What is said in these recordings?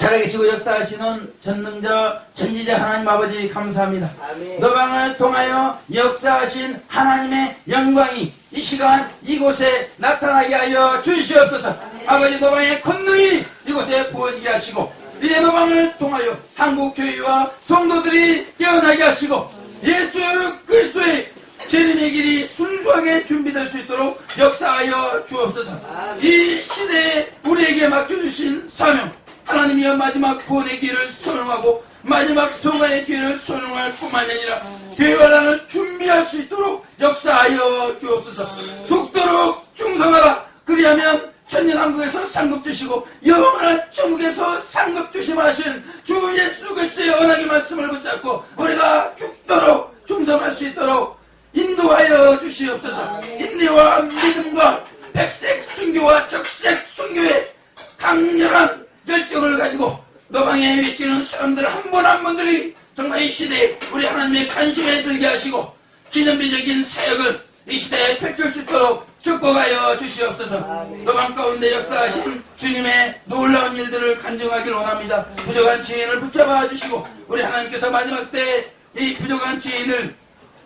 살아계시고 역사하시는 전능자 전지자 하나님 아버지 감사합니다. 아멘. 노방을 통하여 역사하신 하나님의 영광이 이 시간 이곳에 나타나게 하여 주시옵소서. 아버지 노방의 권능이 이곳에 부어지게 하시고 이제 노방을 통하여 한국교회와 성도들이 깨어나게 하시고 예수 그리스도의 재림의 길이 순수하게 준비될 수 있도록 역사하여 주옵소서. 이 시대에 우리에게 맡겨주신 사명 하나님이여 마지막 구원의 길을 선언하고 마지막 소관의 기회를 선언할 뿐만 아니라 교회와 나를 준비할 수 있도록 역사하여 주옵소서. 죽도록 충성하라. 그리하면 천년왕국에서 상급 주시고 영원한 천국에서 상급 주심하신 주 예수 그리스도의 언약의 말씀을 붙잡고 우리가 죽도록 충성할 수 있도록 인도하여 주시옵소서. 인내와 믿음과 백색 순교와 적색 순교의 강렬한 열정을 가지고 노방에 외치는 사람들 한 분 한 분들이 정말 이 시대에 우리 하나님의 관심에 들게 하시고 기념비적인 사역을 이 시대에 펼칠 수 있도록 축복하여 주시옵소서. 노방 가운데 역사하신 주님의 놀라운 일들을 간증하길 원합니다. 부족한 지인을 붙잡아 주시고 우리 하나님께서 마지막 때 이 부족한 지인을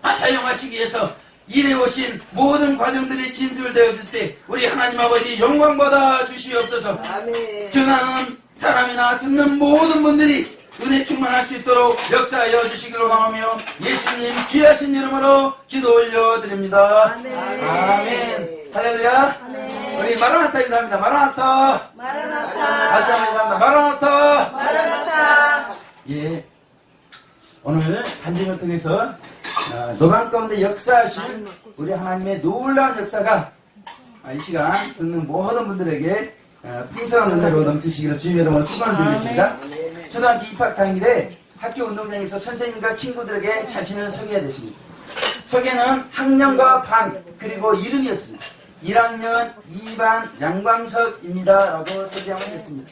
사용하시기 위해서 일해오신 모든 과정들이 진술되어질 때 우리 하나님 아버지 영광받아 주시옵소서. 아멘. 전하는 사람이나 듣는 모든 분들이 은혜 충만할 수 있도록 역사하여 주시기로 원하며 예수님 귀하신 이름으로 기도 올려드립니다. 아멘. 아멘. 할렐루야. 아멘. 우리 마라나타 인사합니다. 마라나타. 마라나타. 다시 한번 인사합니다. 마라나타. 마라나타. 예. 오늘 간증을 통해서 노방 가운데 역사하신 우리 하나님의 놀라운 역사가 이 시간 듣는 모든 분들에게 풍성한 은혜로 넘치시기를 주님의 이름으로 축원을 드리겠습니다. 초등학교 입학 당일에 학교 운동장에서 선생님과 친구들에게 자신을 소개해야 됐습니다. 소개는 학년과 반 그리고 이름이었습니다. 1학년 2반 양광석입니다 라고 소개하면 됐습니다.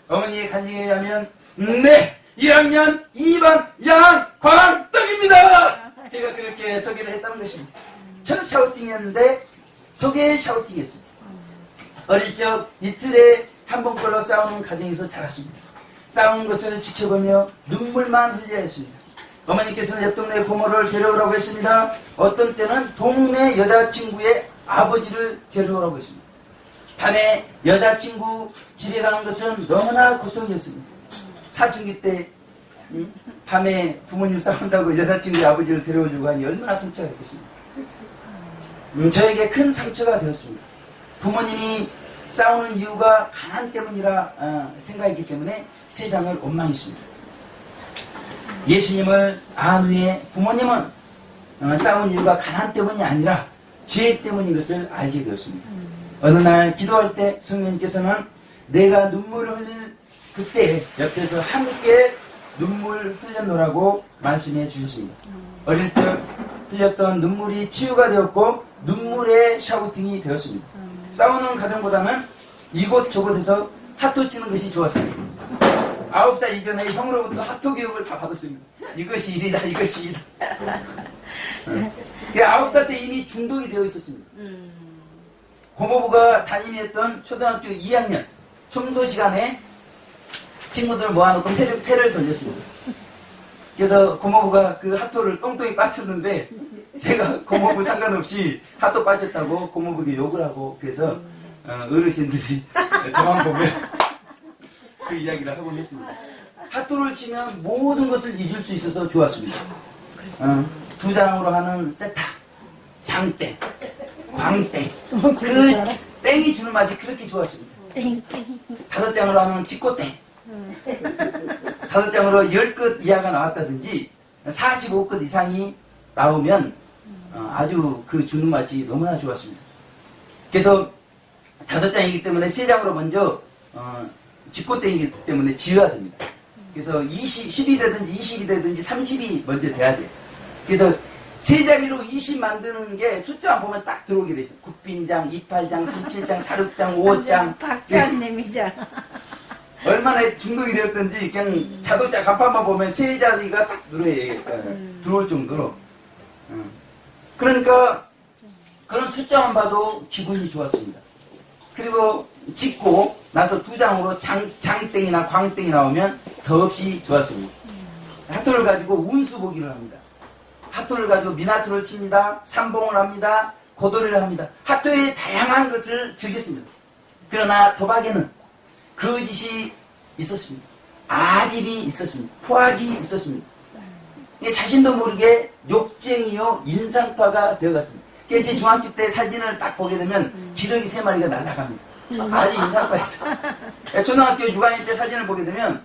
어머니의 간증에 의하면 네! 1학년 2반 양광떡입니다! 제가 그렇게 소개를 했다는 것입니다. 저는 샤우팅이었는데 소개 샤우팅이었습니다. 어릴 적 이틀에 한 번꼴로 싸우는 가정에서 자랐습니다. 싸우는 것을 지켜보며 눈물만 흘려야 했습니다. 어머니께서는 옆 동네 고모를 데려오라고 했습니다. 어떤 때는 동네 여자친구의 아버지를 데려오라고 했습니다. 밤에 여자친구 집에 가는 것은 너무나 고통이었습니다. 사춘기 때 밤에 부모님 싸운다고 여자친구의 아버지를 데려오려고 하니 얼마나 상처가 있겠습니까? 저에게 큰 상처가 되었습니다. 부모님이 싸우는 이유가 가난 때문이라 생각했기 때문에 세상을 원망했습니다. 예수님을 안 후에 부모님은 싸운 이유가 가난 때문이 아니라 죄 때문인 것을 알게 되었습니다. 어느 날 기도할 때 성령님께서는 내가 눈물을 흘릴 그때 옆에서 함께 눈물 흘려놓으라고 말씀해 주셨습니다. 어릴 적 흘렸던 눈물이 치유가 되었고 눈물의 샤우팅이 되었습니다. 싸우는 가정보다는 이곳저곳에서 하토 치는 것이 좋았습니다. 9살 이전에 형으로부터 하토 교육을 다 받았습니다. 이것이 일이다, 이것이 일이다. 9살 때 이미 중독이 되어 있었습니다. 고모부가 담임했던 초등학교 2학년 청소 시간에 친구들 모아놓고 패를 돌렸습니다. 그래서 고모부가 그 하토를 똥똥이 빠졌는데 제가 고모부 상관없이 하토 빠졌다고 고모부에게 욕을 하고 그래서 어르신들이 저만 보면 그 이야기를 하곤 했습니다. 하토를 치면 모든 것을 잊을 수 있어서 좋았습니다. 두 장으로 하는 세타, 장땡, 광땡 그 땡이 주는 맛이 그렇게 좋았습니다. 5장으로 하는 찍고땡 5장으로 10끝 이하가 나왔다든지 45끝 이상이 나오면 아주 그 주는 맛이 너무나 좋았습니다. 그래서 5장이기 때문에 3장으로 먼저 직고땡이기 때문에 지어야 됩니다. 그래서 10이 되든지 20이 되든지 30이 먼저 돼야 돼요. 그래서 3자리로 20 만드는 게 숫자만 보면 딱 들어오게 돼 있어요. 9빈장, 28장, 37장, 46장, 5장 박사님이죠. 얼마나 중독이 되었던지 그냥 자동차 간판만 보면 3자리가 딱 들어올 정도로 그러니까 그런 숫자만 봐도 기분이 좋았습니다. 그리고 찍고 나서 두 장으로 장땡이나 광땡이 나오면 더없이 좋았습니다. 하토를 가지고 운수보기를 합니다. 하토를 가지고 미나토를 칩니다. 삼봉을 합니다. 고도리를 합니다. 하토의 다양한 것을 즐겼습니다. 그러나 도박에는 거짓이 있었습니다. 아집이 있었습니다. 포악이 있었습니다. 자신도 모르게 욕쟁이요 인상파가 되어갔습니다. 제 중학교 때 사진을 딱 보게 되면 기러기 3마리가 날아갑니다. 아주 인상파였어요. 초등학교 6학년 때 사진을 보게 되면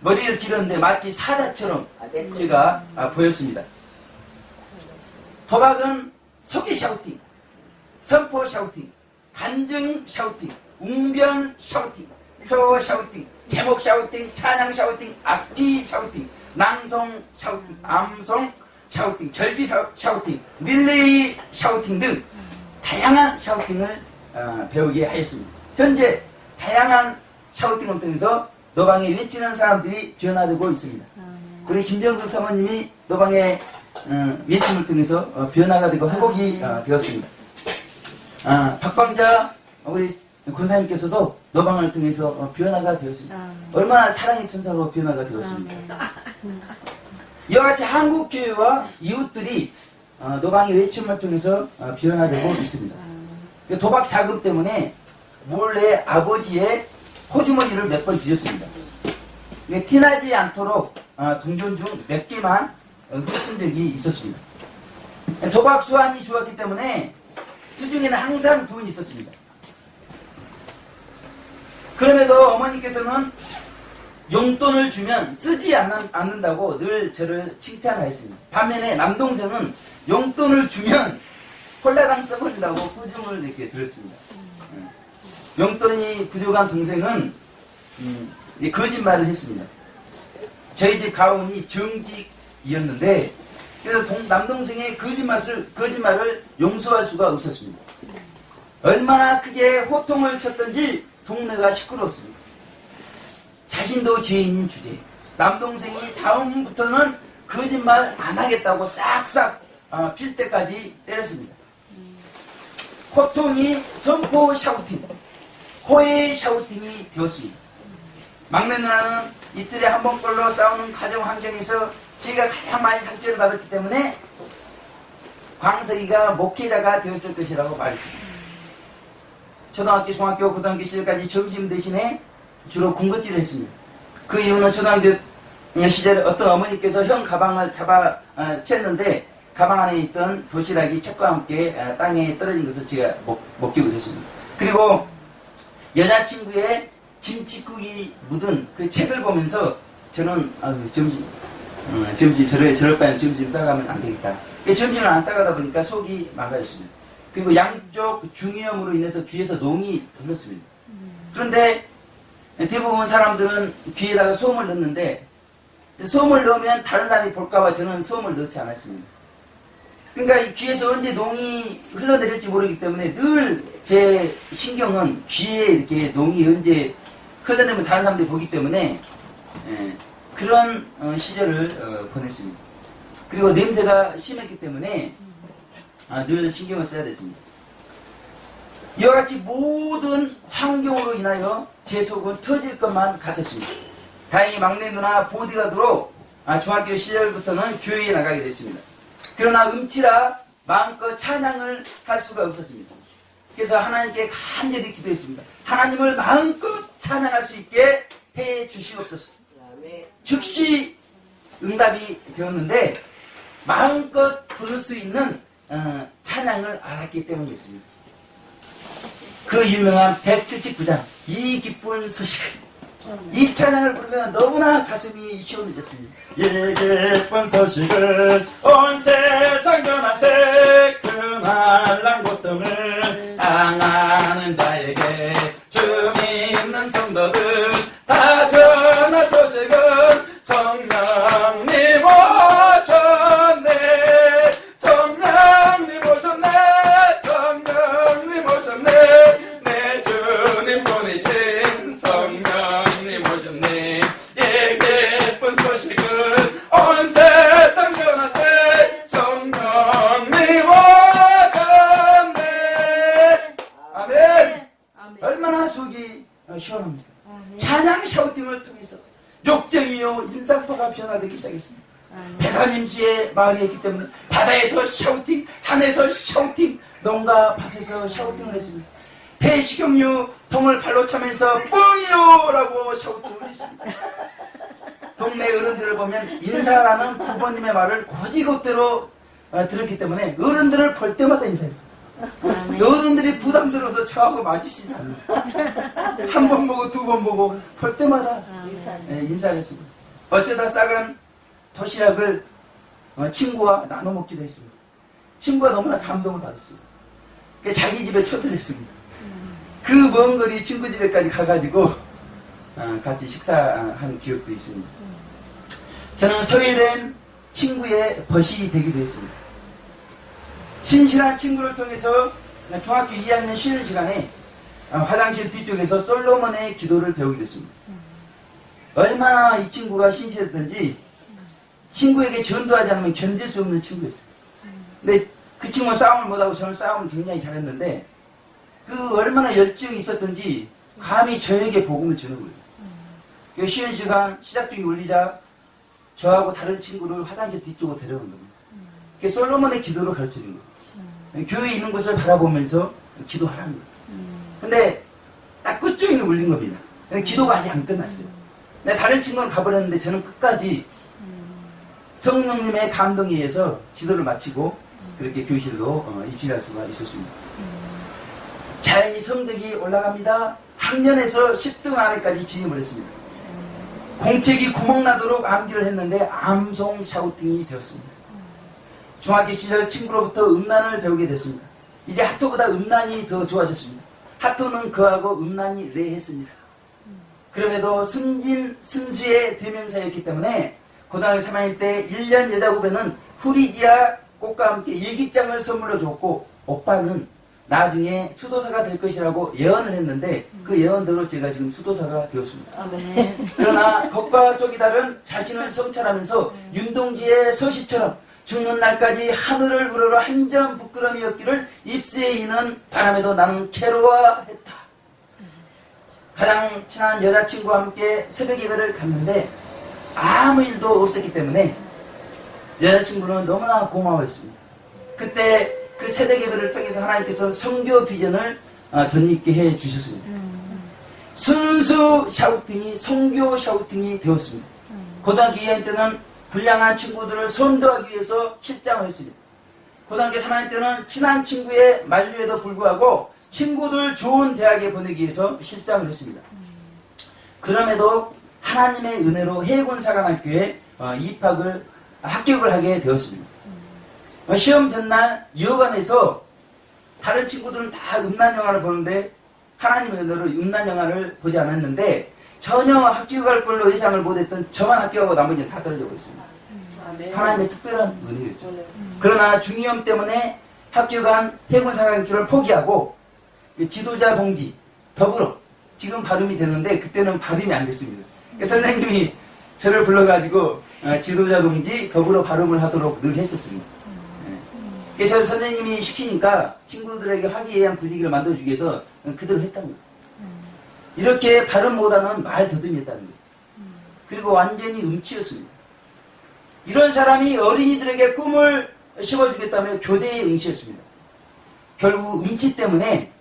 머리를 길었는데 마치 사자처럼 제가 보였습니다. 도박은 속이 샤우팅, 선포 샤우팅, 간증 샤우팅, 웅변 샤우팅, 표 샤우팅, 제목 샤우팅, 찬양 샤우팅, 악기 샤우팅, 낭송 샤우팅, 암송 샤우팅, 절기 샤우팅, 릴레이 샤우팅 등 다양한 샤우팅을 배우게 하였습니다. 현재 다양한 샤우팅을 통해서 노방에 외치는 사람들이 변화되고 있습니다. 우리 김병숙 사모님이 노방의 외침을 통해서 변화가 되고 회복이 되었습니다. 박광자 우리 군사님께서도 노방을 통해서 변화가 되었습니다. 얼마나 사랑의 천사로 변화가 되었습니까? 이와 같이 한국교회와 이웃들이 노방의 외침을 통해서 변화되고 있습니다. 도박 자금 때문에 몰래 아버지의 호주머니를 몇 번 뒤졌습니다. 티나지 않도록 동전 중 몇 개만 훔친 적이 있었습니다. 도박 수완이 좋았기 때문에 수중에는 항상 돈이 있었습니다. 그럼에도 어머니께서는 용돈을 주면 쓰지 않는다고 늘 저를 칭찬하였습니다. 반면에 남동생은 용돈을 주면 홀라당 써버린다고 꾸중을 이렇게 들었습니다. 용돈이 부족한 동생은 거짓말을 했습니다. 저희 집 가훈이 정직이었는데 그래서 남동생의 거짓말을 용서할 수가 없었습니다. 얼마나 크게 호통을 쳤던지 동네가 시끄러웠습니다. 자신도 죄인인 주제. 남동생이 다음부터는 거짓말 안 하겠다고 싹싹 필 때까지 때렸습니다. 호통이 선포 샤우팅, 호의 샤우팅이 되었습니다. 막내 누나는 이틀에 한 번꼴로 싸우는 가정 환경에서 제가 가장 많이 상처를 받았기 때문에 광석이가 목회자가 되었을 것이라고 말했습니다. 초등학교, 중학교, 고등학교 시절까지 점심 대신에 주로 군것질을 했습니다. 그 이유는 초등학교 시절에 어떤 어머니께서 형 가방을 잡아 챘는데 가방 안에 있던 도시락이 책과 함께 땅에 떨어진 것을 제가 목격을 했습니다. 그리고 여자친구의 김치국이 묻은 그 책을 보면서 저는 점심 저럴 바에는 점심 싸가면 안 되겠다. 점심을 안 싸가다 보니까 속이 망가졌습니다. 그리고 양쪽 중이염으로 인해서 귀에서 농이 흘렀습니다. 그런데 대부분 사람들은 귀에다가 소음을 넣는데 소음을 넣으면 다른 사람이 볼까봐 저는 소음을 넣지 않았습니다. 그러니까 이 귀에서 언제 농이 흘러내릴지 모르기 때문에 늘 제 신경은 귀에 이렇게 농이 언제 흘러내면 다른 사람들이 보기 때문에 그런 시절을 보냈습니다. 그리고 냄새가 심했기 때문에 늘 신경을 써야 됐습니다. 이와 같이 모든 환경으로 인하여 제 속은 터질 것만 같았습니다. 다행히 막내 누나 보디가드로 중학교 시절부터는 교회에 나가게 됐습니다. 그러나 음치라 마음껏 찬양을 할 수가 없었습니다. 그래서 하나님께 간절히 기도했습니다. 하나님을 마음껏 찬양할 수 있게 해 주시옵소서. 즉시 응답이 되었는데 마음껏 부를 수 있는 찬양을 알았기 때문이었습니다. 그 유명한 179장 이 기쁜 소식을 이 찬양을 부르면 너무나 가슴이 시원해졌습니다. 이 기쁜 소식을 온 세상 전하세 그날 난 고통을 당하는 자에게 주 믿는 성도들 다 전한 소식은 성령님 오셨네 성령님 오셨네 성령님 오셨네 내 주님 보내신 성령님 오셨네 이 기쁜 소식은 온 세상 전하세 성령님 오셨네 아멘. 욕정이요 인상도가 변화되기 시작했습니다. 아멘. 배산임주의 마을이었기 때문에 바다에서 샤우팅, 산에서 샤우팅, 농가 밭에서 샤우팅을 했습니다. 폐식용유 통을 발로 차면서 뻥이요! 라고 샤우팅을 했습니다. 동네 어른들을 보면 인사라는 부모님의 말을 고지것대로 들었기 때문에 어른들을 볼 때마다 인사했습니다. 아멘. 어른들이 부담스러워서 저하고 마주치지 않는다. 한 번 보고 두 번 보고 볼 때마다 인사를 했습니다. 어쩌다 싸간 도시락을 친구와 나눠 먹기도 했습니다. 친구가 너무나 감동을 받았습니다. 그래서 자기 집에 초대를 했습니다. 그 먼 거리 친구 집에까지 가가지고 같이 식사한 기억도 있습니다. 저는 소외된 친구의 벗이 되기도 했습니다. 신실한 친구를 통해서 중학교 2학년 쉬는 시간에 화장실 뒤쪽에서 솔로몬의 기도를 배우게 됐습니다. 얼마나 이 친구가 신실했던지 친구에게 전도하지 않으면 견딜 수 없는 친구였어요. 근데 그 친구는 싸움을 못하고 저는 싸움을 굉장히 잘했는데 그 얼마나 열정이 있었던지 감히 저에게 복음을 주는 거예요. 그 쉬는 시간 시작중에 울리자 저하고 다른 친구를 화장실 뒤쪽으로 데려온 겁니다. 그 솔로몬의 기도를 가르쳐준 거예요. 교회에 있는 것을 바라보면서 기도하라는 거예요. 근데 딱 끝쪽에 울린 겁니다. 기도가 아직 안 끝났어요. 근데 다른 친구는 가버렸는데 저는 끝까지 성령님의 감동에 의해서 기도를 마치고 그렇게 교실로 입실할 수가 있었습니다. 자연히 성적이 올라갑니다. 학년에서 10등 안에까지 진입을 했습니다. 공책이 구멍나도록 암기를 했는데 암송 샤우팅이 되었습니다. 중학교 시절 친구로부터 음란을 배우게 됐습니다. 이제 하토보다 음란이 더 좋아졌습니다. 하토는 그하고 음란이 레했습니다. 그럼에도 순수의 대명사였기 때문에 고등학교 3학년 때 1년 여자 후배는 후리지아 꽃과 함께 일기장을 선물로 줬고 오빠는 나중에 수도사가 될 것이라고 예언을 했는데 그 예언대로 제가 지금 수도사가 되었습니다. 아멘. 그러나 겉과 속이 다른 자신을 성찰하면서 윤동지의 서시처럼 죽는 날까지 하늘을 우러러 한 점 부끄러움이 없기를 입새에 이는 바람에도 나는 괴로워했다. 가장 친한 여자친구와 함께 새벽 예배를 갔는데 아무 일도 없었기 때문에 여자친구는 너무나 고마워했습니다. 그때 그 새벽 예배를 통해서 하나님께서 성교 비전을 덧입게 해 주셨습니다. 순수 샤우팅이 성교 샤우팅이 되었습니다. 고등학교 2학년 때는 불량한 친구들을 선도하기 위해서 실장을 했습니다. 고등학교 3학년 때는 친한 친구의 만류에도 불구하고 친구들 좋은 대학에 보내기 위해서 실장을 했습니다. 그럼에도 하나님의 은혜로 해군사관학교에 합격을 하게 되었습니다. 시험 전날 여관에서 다른 친구들은 다 음란 영화를 보는데 하나님의 은혜로 음란 영화를 보지 않았는데 전혀 합격할 걸로 예상을 못했던 저만 합격하고 나머지는 다 떨어져 버렸습니다. 하나님의 특별한 은혜였죠. 그러나 중이염 때문에 합격한 해군사관학교를 포기하고 지도자 동지 더불어 지금 발음이 되는데 그때는 발음이 안 됐습니다. 선생님이 저를 불러가지고 지도자 동지 더불어 발음을 하도록 늘 했었습니다. 그래서 선생님이 시키니까 친구들에게 화기애애한 분위기를 만들어주기 위해서 그대로 했다는 거예요. 이렇게 발음보다는 말 더듬이었다는 거예요. 그리고 완전히 음치였습니다. 이런 사람이 어린이들에게 꿈을 심어주겠다며 교대의 응시였습니다. 결국 음치 때문에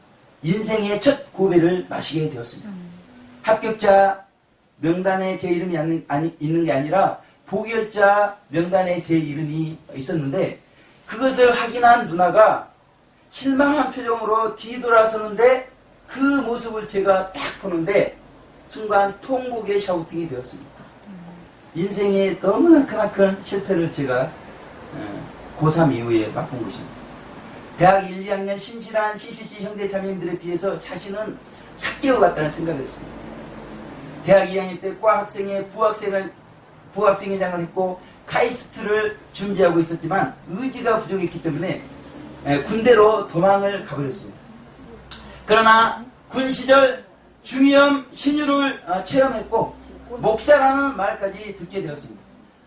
인생의 첫 고배를 마시게 되었습니다. 합격자 명단에 제 이름이 있는 게 아니라 보결자 명단에 제 이름이 있었는데 그것을 확인한 누나가 실망한 표정으로 뒤돌아서는데 그 모습을 제가 딱 보는데 순간 통곡의 샤우팅이 되었습니다. 인생의 너무나 크나큰 실패를 제가 고3 이후에 맛본 것입니다. 대학 1, 2학년 신실한 CCC 형제 자매님들에 비해서 자신은 삭개어 같다는 생각을 했습니다. 대학 2학년 때 과 학생회 부학생회장을 했고 카이스트를 준비하고 있었지만 의지가 부족했기 때문에 군대로 도망을 가버렸습니다. 그러나 군 시절 중위험 신유를 체험했고 목사라는 말까지 듣게 되었습니다.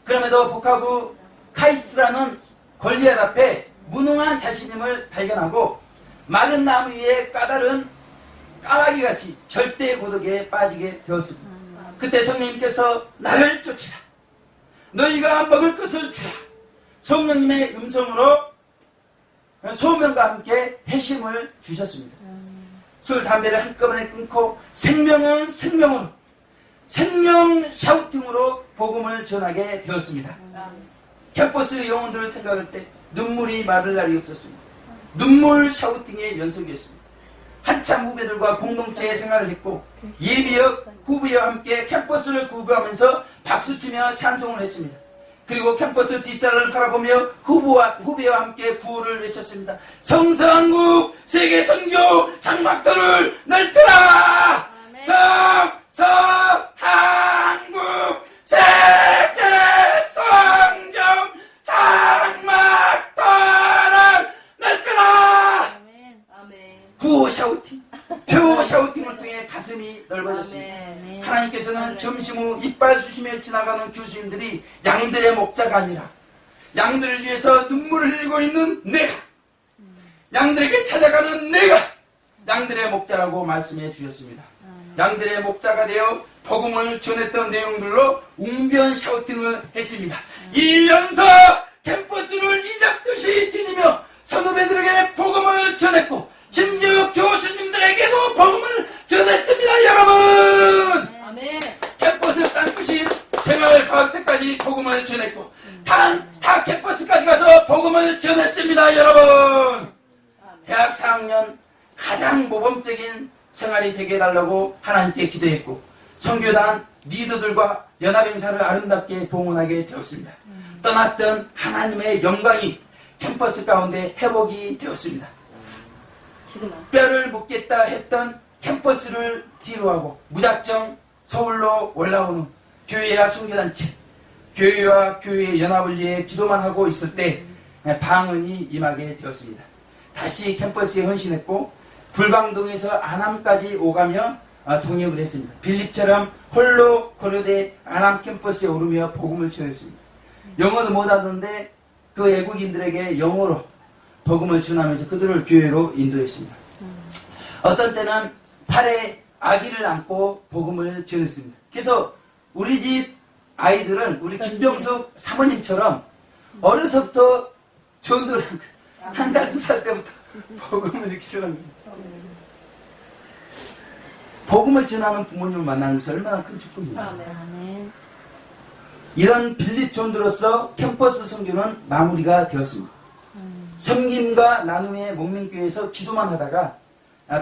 그럼에도 복하고 카이스트라는 권리앗 앞에 무능한 자신임을 발견하고 마른 나무 위에 까다른 까마귀같이 절대 고독에 빠지게 되었습니다. 그때 성령님께서 나를 쫓으라. 너희가 먹을 것을 주라. 성령님의 음성으로 소명과 함께 회심을 주셨습니다. 술, 담배를 한꺼번에 끊고 생명은 생명으로, 생명 샤우팅으로 복음을 전하게 되었습니다. 캠퍼스 영혼들을 생각할 때 눈물이 마를 날이 없었습니다. 눈물 샤우팅의 연속이었습니다. 한참 후배들과 공동체 생활을 했고 예비역 후배와 함께 캠퍼스를 구부하면서 박수치며 찬송을 했습니다. 그리고 캠퍼스 뒷산을 바라보며 후배와 함께 구호를 외쳤습니다. 성서한국 세계 선교 장막터를 넓혀라. 성서한국 세계 선교 장막터를 넓혀라. 구호 샤우팅, 표 샤우팅을 통해 가슴이 넓어졌습니다. 하나님께서는 점심 후 이빨 쑤시며 지나가는 교수님들이 양들의 목자가 아니라 양들을 위해서 눈물을 흘리고 있는 내가, 양들에게 찾아가는 내가 양들의 목자라고 말씀해 주셨습니다. 양들의 목자가 되어 복음을 전했던 내용들로 웅변 샤우팅을 했습니다. 1년서 캠퍼스를 이잡듯이 뒤지며 선후배들에게 복음을 전했고 심지어 교수님들에게도 복음을 전했습니다. 여러분, 캠퍼스 땅끝이 생활과학 때까지 복음을 전했고 타 캠퍼스까지 가서 복음을 전했습니다. 여러분, 대학 4학년 가장 모범적인 생활이 되게 해달라고 하나님께 기도했고 선교단 리더들과 연합행사를 아름답게 봉헌하게 되었습니다. 떠났던 하나님의 영광이 캠퍼스 가운데 회복이 되었습니다. 뼈를 묻겠다 했던 캠퍼스를 뒤로하고 무작정 서울로 올라오는 교회와 선교단체, 교회와 교회의 연합을 위해 기도만 하고 있을 때 방언이 임하게 되었습니다. 다시 캠퍼스에 헌신했고 불광동에서 안암까지 오가며 동역을 했습니다. 빌립처럼 홀로 고려대 안암 캠퍼스에 오르며 복음을 전했습니다. 영어도 못하던데 그 외국인들에게 영어로 복음을 전하면서 그들을 교회로 인도했습니다. 어떤 때는 팔에 아기를 안고 복음을 전했습니다. 그래서 우리 집 아이들은 우리 김병숙 사모님처럼 어려서부터 전도를 한 거예요. 한 살, 두 살 때부터 복음을 듣기 시작합니다. 복음을 전하는 부모님을 만나는 것이 얼마나 큰 축복입니다. 이런 빌립 존도로서 캠퍼스 선교는 마무리가 되었습니다. 섬김과 나눔의 목명교회에서 기도만 하다가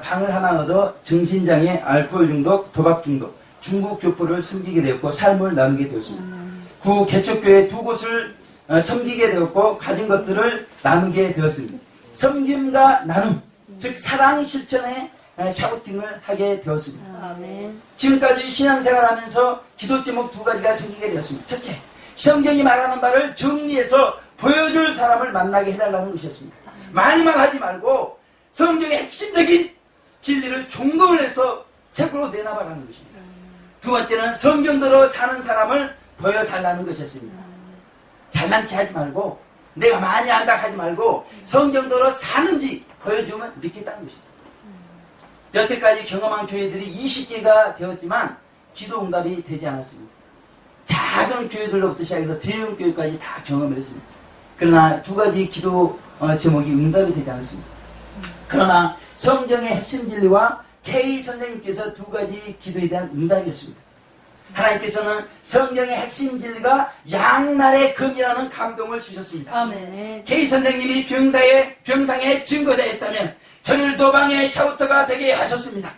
방을 하나 얻어 정신장애, 알코올 중독, 도박 중독, 중국 교포를 섬기게 되었고 삶을 나누게 되었습니다. 구 개척교회 두 곳을 섬기게 되었고 가진 것들을 나누게 되었습니다. 섬김과 나눔, 즉 사랑 실천의 샤우팅을 하게 되었습니다. 지금까지 신앙생활하면서 기도 제목 두 가지가 생기게 되었습니다. 첫째, 성경이 말하는 바를 정리해서 보여줄 사람을 만나게 해달라는 것이었습니다. 많이만 하지 말고 성경의 핵심적인 진리를 종독을 해서 책으로 내놔봐라는 것입니다. 두 번째는 성경대로 사는 사람을 보여달라는 것이었습니다. 잘난 체 하지 말고 내가 많이 안다 하지 말고 성경대로 사는지 보여주면 믿겠다는 것입니다. 여태까지 경험한 교회들이 20개가 되었지만 기도 응답이 되지 않았습니다. 작은 교회들로부터 시작해서 대형 교회까지 다 경험을 했습니다. 그러나 두 가지 기도 제목이 응답이 되지 않았습니다. 그러나 성경의 핵심 진리와 K 선생님께서 두 가지 기도에 대한 응답이었습니다. 하나님께서는 성경의 핵심 진리가 양날의 검이라는 감동을 주셨습니다. K 선생님이 병상의 증거자였다면 저를 노방의 샤우터가 되게 하셨습니다.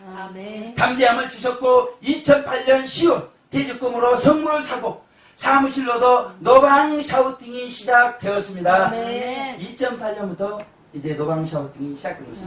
담대함을 주셨고 2008년 10월 퇴직금으로 선물을 사고 사무실로도 노방 샤우팅이 시작되었습니다. 2008년부터 이제 노방 샤우팅이 시작된 것입니다.